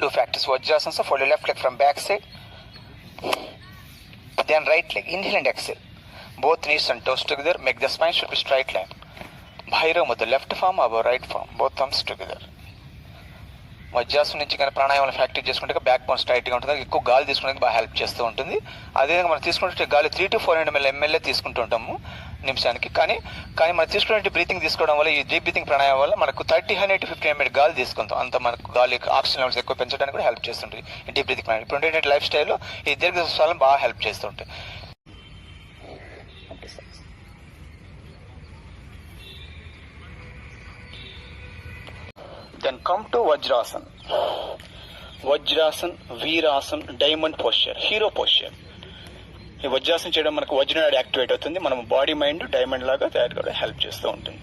Do practice Vajrasana. So fold your left leg from back side. Then right leg. Inhale and exhale. Both knees and toes together. Make the spine should be straight line. Bhairav Mudra, left palm above right palm. Both thumbs together. వజ్రాసనం నుంచి కానీ ప్రాణాయామం practice చేసుకుంటే back bone స్ట్రైట్గా ఉంటుంది. ఎక్కువ గాలి తీసుకోవడానికి బాగా హెల్ప్ చేస్తూ ఉంటుంది. అదేవిధంగా మనం తీసుకుంటే గాలి 3 to 400 ml తీసుకుంటూ ఉంటాము నిమిషానికి. కానీ మనం తీసుకునే బ్రీతింగ్ తీసుకోవడం వల్ల, ఈ డీప్ బ్రీతింగ్ ప్రాణాయామం వల్ల మనకు 30 to 50 ml గాలి తీసుకుంటాం. అంత మనకు గాలి ఆక్సిజన్ లెవెల్స్ ఎక్కువ పెంచడానికి కూడా హెల్ప్ చేస్తుంటుంది ఈ డీప్ బ్రీతింగ్ ప్రాణాయామం. ఇప్పుడు ఉండే లైఫ్ స్టైల్లో ఈ దీర్ఘశ్వాసం బాగా హెల్ప్ చేస్తుంటాయి. Then come to Vajrasan. Vajrasan, Veerasan, Diamond posture, Hero posture. ఈ వజ్రాసనం చేయడం మనకు వజ్రనాడి యాక్టివేట్ అవుతుంది. మనం బాడీ మైండ్ డైమండ్ లాగా తయారు కూడా హెల్ప్ చేస్తూ ఉంటుంది.